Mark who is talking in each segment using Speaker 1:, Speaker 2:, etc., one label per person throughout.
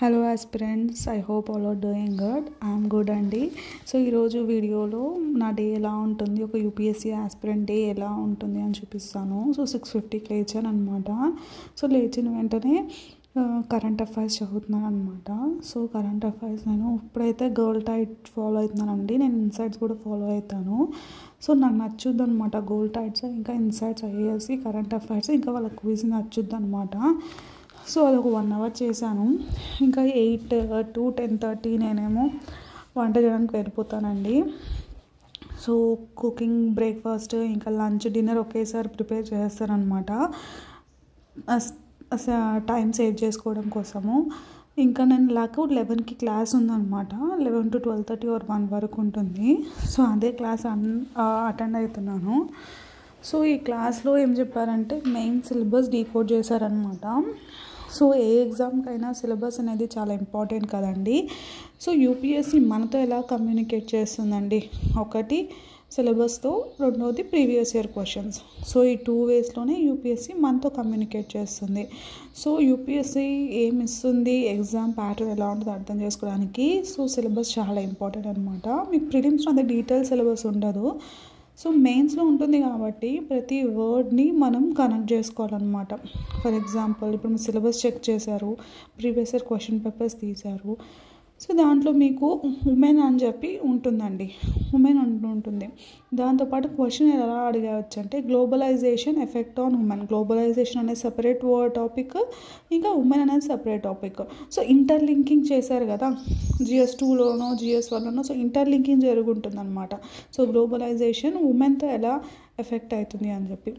Speaker 1: Hello aspirants, I hope all are doing good. I'm good అండి. So ఈరోజు వీడియోలో నా డే ఎలా ఉంటుంది, ఒక యూపీఎస్సీ ఆస్పిరెంట్ డే ఎలా ఉంటుంది అని చూపిస్తాను. సో 6:50కి లేచాను అనమాట. సో లేచిన వెంటనే కరెంట్ అఫైర్స్ చదువుతున్నాను అనమాట. సో కరెంట్ అఫైర్స్ నేను ఇప్పుడైతే గర్ల్ టైడ్ ఫాలో అవుతున్నానండి. నేను ఇన్సైట్స్ కూడా ఫాలో అవుతాను. సో నాకు నచ్చుద్ది అనమాట గోల్ టైడ్స్, ఇంకా ఇన్సైట్స్ అయ్యేసి కరెంట్ అఫైర్స్, ఇంకా వాళ్ళ క్విజ్ నచ్చుద్ది అనమాట. సో అదొక 1 అవర్ చేశాను. ఇంకా 8 to 10:30 నేనేమో వంట చేయడానికి వెళ్ళిపోతానండి. సో కుకింగ్, బ్రేక్ఫాస్ట్, ఇంకా లంచ్, డిన్నర్ ఒకేసారి ప్రిపేర్ చేస్తానమాట, టైం సేవ్ చేసుకోవడం కోసము. ఇంకా నేను నాకు 11కి క్లాస్ ఉందన్నమాట. 11 to 12:30 or 1 వరకు ఉంటుంది. సో అదే క్లాస్ అటెండ్ అవుతున్నాను. సో ఈ క్లాస్లో ఏం చెప్పారంటే మెయిన్ సిలబస్ డీకోడ్ చేశారనమాట. సో ఏ ఎగ్జామ్కైనా సిలబస్ అనేది చాలా ఇంపార్టెంట్ కదండి. సో యూపీఎస్సీ మనతో ఎలా కమ్యూనికేట్ చేస్తుందండి, ఒకటి సిలబస్తో, రెండవది ప్రీవియస్ ఇయర్ క్వశ్చన్స్. సో ఈ 2 వేస్లోనే యూపీఎస్సీ మనతో కమ్యూనికేట్ చేస్తుంది. సో యూపీఎస్సీ ఏమి ఇస్తుంది, ఎగ్జామ్ ప్యాటర్న్ ఎలా ఉంటుందో అర్థం చేసుకోవడానికి సో సిలబస్ చాలా ఇంపార్టెంట్ అనమాట. మీకు ప్రిలిమ్స్లో అంత డీటెయిల్ సిలబస్ ఉండదు. సో మెయిన్స్లో ఉంటుంది కాబట్టి ప్రతి వర్డ్ని మనం కనెక్ట్ చేసుకోవాలన్నమాట. ఫర్ ఎగ్జాంపుల్ ఇప్పుడు సిలబస్ చెక్ చేశారు, ప్రీవియస్ ఇయర్ క్వశ్చన్ పేపర్స్ తీశారు. సో దాంట్లో మీకు ఉమెన్ అని చెప్పి ఉంటుందండి, ఉమెన్ ఉంటుంది. దాంతోపాటు క్వశ్చన్ ఎలా అడిగవచ్చు అంటే globalisation effect on women. Globalisation అనేది సపరేట్ వర్డ్ టాపిక్, ఇంకా ఉమెన్ అనేది సపరేట్ టాపిక్. సో ఇంటర్లింకింగ్ చేశారు కదా GS 2లోనో GS 1లోనో. సో ఇంటర్లింకింగ్ జరుగుతుంది అనమాట. సో గ్లోబలైజేషన్ ఉమెన్తో ఎలా ఎఫెక్ట్ అవుతుంది అని చెప్పి.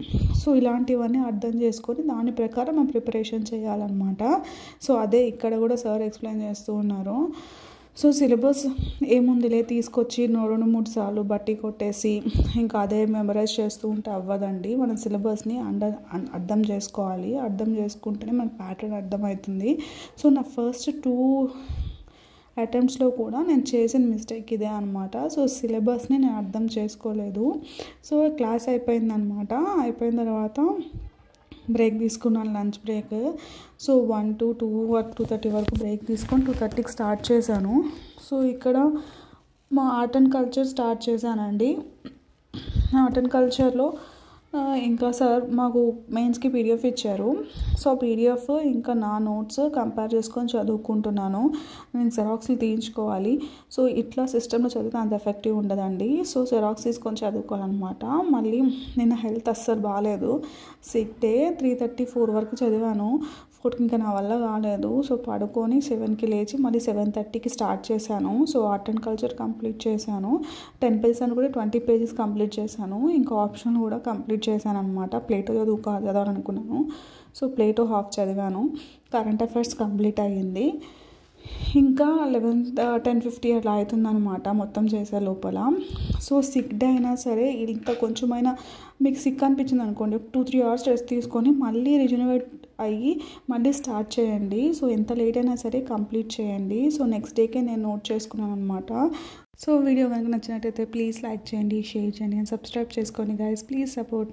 Speaker 1: సో ఇలాంటివన్నీ అర్థం చేసుకొని దాని ప్రకారం మనం ప్రిపరేషన్ చేయాలన్నమాట. సో అదే ఇక్కడ కూడా సార్ ఎక్స్ప్లెయిన్ చేస్తూ ఉన్నారు. సో సిలబస్ ఏముందిలే తీసుకొచ్చి 2-3 సార్లు బట్టి కొట్టేసి ఇంకా అదే మెమరైజ్ చేస్తూ ఉంటే అవ్వదండి. మనం సిలబస్ని అర్థం చేసుకోవాలి. అర్థం చేసుకుంటేనే మనకు ప్యాటర్న్ అర్థమవుతుంది. సో నా ఫస్ట్ 2 అటెంప్ట్స్లో కూడా నేను చేసిన మిస్టేక్ ఇదే అనమాట. సో సిలబస్ని నేను అర్థం చేసుకోలేదు. సో క్లాస్ అయిపోయిందనమాట. అయిపోయిన తర్వాత బ్రేక్ తీసుకున్నాను, లంచ్ బ్రేక్. సో 1 to 2:30 వరకు బ్రేక్ తీసుకొని 2:30కి స్టార్ట్ చేశాను. సో ఇక్కడ మా ఆర్ట్ అండ్ కల్చర్ స్టార్ట్ చేశానండి. ఆర్ట్ అండ్ కల్చర్లో ఇంకా సార్ మాకు మెయిన్స్కి PDF ఇచ్చారు. సో PDF ఇంకా నా నోట్స్ కంపేర్ చేసుకొని చదువుకుంటున్నాను. నేను జెరాక్స్లు తీయించుకోవాలి. సో ఇట్లా సిస్టంలో చదివితే అంత ఎఫెక్టివ్ ఉండదండి. సో జెరాక్స్ తీసుకొని చదువుకోవాలన్నమాట. మళ్ళీ నిన్న హెల్త్ అస్సలు బాగాలేదు, సిక్ డే. 3:30-4 వరకు చదివాను. 4కి ఇంకా నా వల్ల కాలేదు. సో పడుకొని 7కి లేచి మళ్ళీ 7:30కి స్టార్ట్ చేశాను. So art and culture complete చేశాను. 10 పేజెస్ అని కూడా 20 పేజెస్ కంప్లీట్ చేశాను. ఇంకా ఆప్షన్ కూడా కంప్లీట్ చేశాను అనమాట. ప్లేటో చదవాలనుకున్నాను. సో ప్లేటో హాఫ్ చదివాను. కరెంట్ అఫైర్స్ కంప్లీట్ అయ్యింది. ఇంకా 10:50 అట్లా అవుతుందన్నమాట మొత్తం చేసే లోపల. సో సిక్ డే అయినా సరే ఇంకా కొంచెమైనా మీకు సిక్ అనిపించింది అనుకోండి, 2-3 hours రెస్ట్ తీసుకొని మళ్ళీ రిజనరేట్ అయ్యి మళ్ళీ స్టార్ట్ చేయండి. సో ఎంత లేట్ అయినా సరే కంప్లీట్ చేయండి. సో నెక్స్ట్ డేకే నేను నోట్ చేసుకున్నాను అనమాట. సో వీడియో కనుక నచ్చినట్టయితే ప్లీజ్ లైక్ చేయండి, షేర్ చేయండి అండ్ సబ్స్క్రైబ్ చేసుకోండి గైస్. Please support.